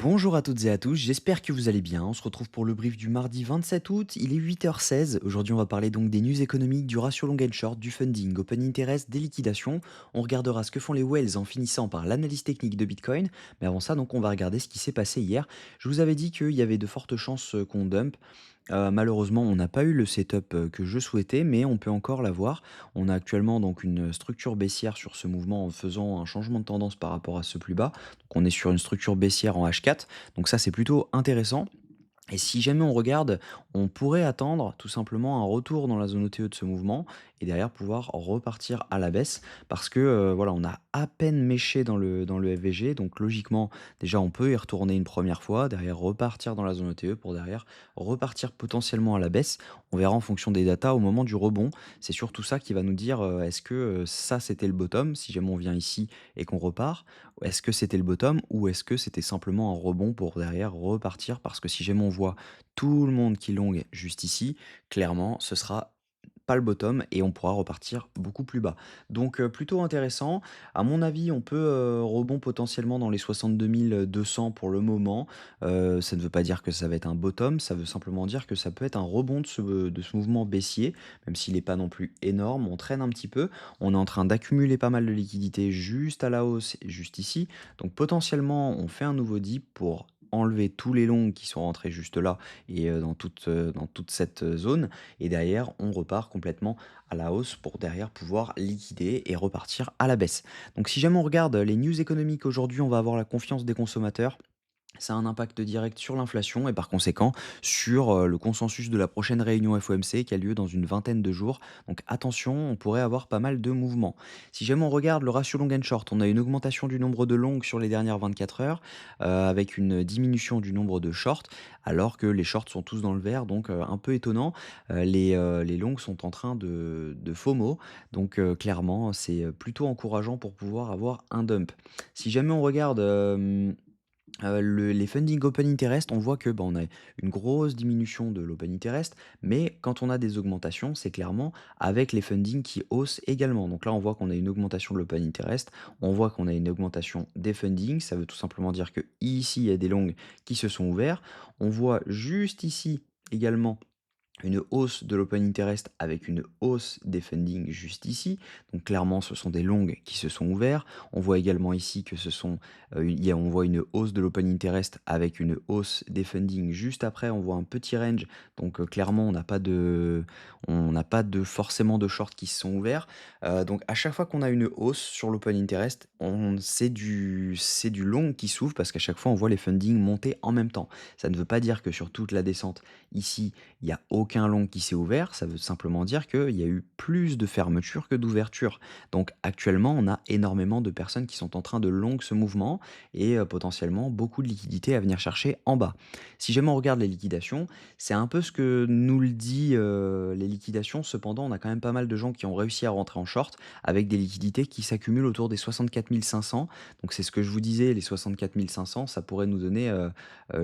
Bonjour à toutes et à tous, j'espère que vous allez bien. On se retrouve pour le brief du mardi 27 août, il est 8h16. Aujourd'hui, on va parler donc des news économiques, du ratio long and short, du funding, open interest, des liquidations. On regardera ce que font les whales en finissant par l'analyse technique de Bitcoin. Mais avant ça, donc, on va regarder ce qui s'est passé hier. Je vous avais dit qu'il y avait de fortes chances qu'on dump. Malheureusement, on n'a pas eu le setup que je souhaitais, mais on peut encore l'avoir. On a actuellement donc une structure baissière sur ce mouvement en faisant un changement de tendance par rapport à ce plus bas. Donc on est sur une structure baissière en H4. Donc ça, c'est plutôt intéressant. Et si jamais on regarde, on pourrait attendre tout simplement un retour dans la zone OTE de ce mouvement et derrière pouvoir repartir à la baisse parce que voilà, on a à peine méché dans le FVG. Donc logiquement, déjà, on peut y retourner une première fois, derrière repartir dans la zone OTE pour derrière repartir potentiellement à la baisse. On verra en fonction des datas au moment du rebond. C'est surtout ça qui va nous dire est-ce que ça c'était le bottom si jamais on vient ici et qu'on repart. Est-ce que c'était le bottom ou est-ce que c'était simplement un rebond pour derrière repartir? Parce que si jamais on voit tout le monde qui long juste ici, clairement, ce sera pas le bottom et on pourra repartir beaucoup plus bas. Donc plutôt intéressant. À mon avis, on peut rebond potentiellement dans les 62 200 pour le moment. Ça ne veut pas dire que ça va être un bottom, ça veut simplement dire que ça peut être un rebond de ce mouvement baissier, même s'il n'est pas non plus énorme. On traîne un petit peu. On est en train d'accumuler pas mal de liquidités juste à la hausse et juste ici. Donc potentiellement, on fait un nouveau dip pour enlever tous les longs qui sont rentrés juste là et dans toute cette zone. Et derrière, on repart complètement à la hausse pour derrière pouvoir liquider et repartir à la baisse. Donc si jamais on regarde les news économiques aujourd'hui, on va avoir la confiance des consommateurs. Ça a un impact direct sur l'inflation et par conséquent sur le consensus de la prochaine réunion FOMC qui a lieu dans une vingtaine de jours. Donc attention, on pourrait avoir pas mal de mouvements. Si jamais on regarde le ratio long and short, on a une augmentation du nombre de longues sur les dernières 24 heures avec une diminution du nombre de shorts alors que les shorts sont tous dans le vert. Donc un peu étonnant, les longues sont en train de FOMO. Donc clairement, c'est plutôt encourageant pour pouvoir avoir un dump. Si jamais on regarde les funding open interest, on voit que, bah, on a une grosse diminution de l'open interest, mais quand on a des augmentations, c'est clairement avec les funding qui haussent également. Donc là, on voit qu'on a une augmentation de l'open interest, on voit qu'on a une augmentation des funding, ça veut tout simplement dire que ici, il y a des longues qui se sont ouverts. On voit juste ici également une hausse de l'open interest avec une hausse des funding juste ici. Donc clairement, ce sont des longues qui se sont ouverts. On voit également ici que ce sont, on voit une hausse de l'open interest avec une hausse des funding juste après. On voit un petit range. Donc clairement, on n'a pas de forcément de shorts qui se sont ouverts. Donc à chaque fois qu'on a une hausse sur l'open interest, c'est du long qui s'ouvre parce qu'à chaque fois, on voit les funding monter en même temps. Ça ne veut pas dire que sur toute la descente, ici, il n'y a aucun long qui s'est ouvert, ça veut simplement dire qu'il y a eu plus de fermeture que d'ouverture. Donc actuellement, on a énormément de personnes qui sont en train de long ce mouvement et potentiellement beaucoup de liquidités à venir chercher en bas. Si jamais on regarde les liquidations, c'est un peu ce que nous le dit les liquidations. Cependant, on a quand même pas mal de gens qui ont réussi à rentrer en short avec des liquidités qui s'accumulent autour des 64 500. Donc c'est ce que je vous disais, les 64 500, ça pourrait nous donner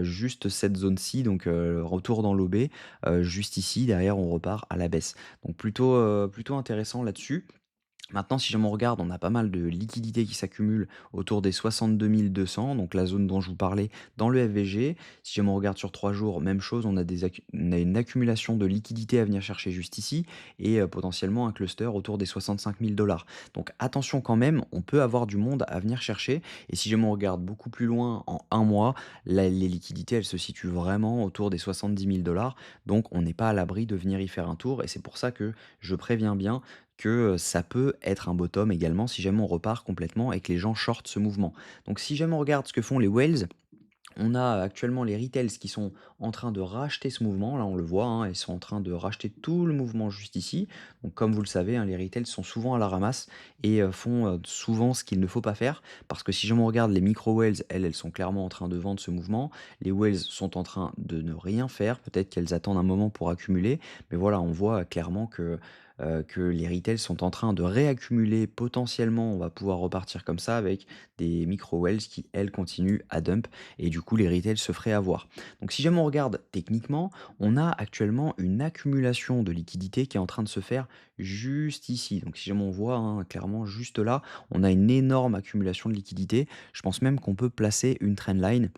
juste cette zone-ci, donc retour dans l'OB. Juste ici, derrière, on repart à la baisse. Donc plutôt intéressant là-dessus. Maintenant, si jamais on regarde, on a pas mal de liquidités qui s'accumulent autour des 62 200, donc la zone dont je vous parlais dans le FVG. Si jamais on regarde sur 3 jours, même chose, on a une accumulation de liquidités à venir chercher juste ici et potentiellement un cluster autour des 65 000 $. Donc attention quand même, on peut avoir du monde à venir chercher. Et si jamais on regarde beaucoup plus loin, en un mois, là, les liquidités, elles se situent vraiment autour des 70 000 $. Donc on n'est pas à l'abri de venir y faire un tour. Et c'est pour ça que je préviens bien que ça peut être un bottom également si jamais on repart complètement et que les gens shortent ce mouvement. Donc si jamais on regarde ce que font les whales, on a actuellement les retails qui sont en train de racheter ce mouvement, là on le voit, hein, ils sont en train de racheter tout le mouvement juste ici. Donc comme vous le savez, hein, les retails sont souvent à la ramasse et font souvent ce qu'il ne faut pas faire. Parce que si jamais on regarde les micro-whales, elles sont clairement en train de vendre ce mouvement. Les whales sont en train de ne rien faire, peut-être qu'elles attendent un moment pour accumuler. Mais voilà, on voit clairement que les retails sont en train de réaccumuler. Potentiellement, on va pouvoir repartir comme ça avec des micro-whales qui, elles, continuent à dump et du coup les retails se feraient avoir. Donc si jamais on regarde techniquement, on a actuellement une accumulation de liquidités qui est en train de se faire juste ici. Donc si jamais on voit hein, clairement juste là, on a une énorme accumulation de liquidités. Je pense même qu'on peut placer une trendline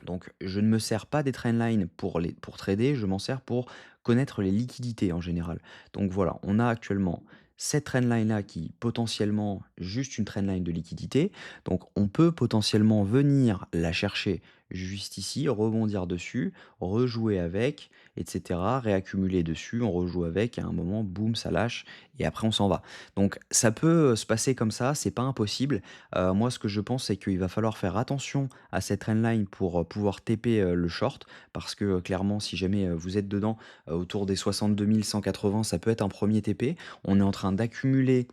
Donc je ne me sers pas des trendlines pour trader, je m'en sers pour connaître les liquidités en général. Donc voilà, on a actuellement cette trendline-là qui potentiellement juste une trendline de liquidité. Donc on peut potentiellement venir la chercher juste ici, rebondir dessus, rejouer avec, etc. Réaccumuler dessus, on rejoue avec, et à un moment, boum, ça lâche, et après on s'en va. Donc ça peut se passer comme ça, c'est pas impossible. Moi ce que je pense, c'est qu'il va falloir faire attention à cette trendline pour, pouvoir TP, le short parce que, clairement si jamais, vous êtes dedans, autour des 62 180, ça peut être un premier TP. On est en train d'accumuler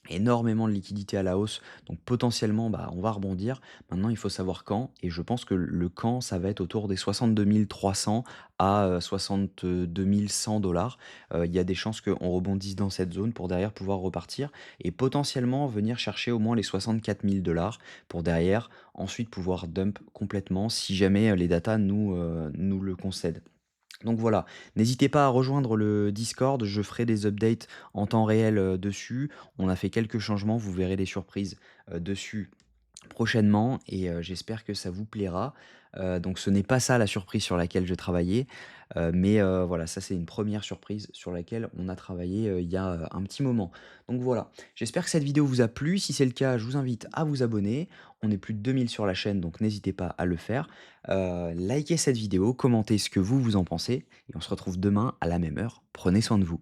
énormément de liquidités à la hausse, donc potentiellement, bah, on va rebondir. Maintenant, il faut savoir quand, et je pense que le quand, ça va être autour des 62 300 à 62 100 $. Il y a des chances qu'on rebondisse dans cette zone pour derrière pouvoir repartir et potentiellement venir chercher au moins les 64 000 $ pour derrière ensuite pouvoir dump complètement si jamais les datas nous le concèdent. Donc voilà, n'hésitez pas à rejoindre le Discord, je ferai des updates en temps réel, dessus. On a fait quelques changements, vous verrez des surprises, dessus prochainement, et j'espère que ça vous plaira. Donc ce n'est pas ça la surprise sur laquelle je travaillais, mais voilà, ça c'est une première surprise sur laquelle on a travaillé, il y a, un petit moment. Donc voilà, j'espère que cette vidéo vous a plu. Si c'est le cas, je vous invite à vous abonner. On est plus de 2 000 sur la chaîne, donc n'hésitez pas à le faire. Likez cette vidéo, commentez ce que vous en pensez, et on se retrouve demain à la même heure. Prenez soin de vous.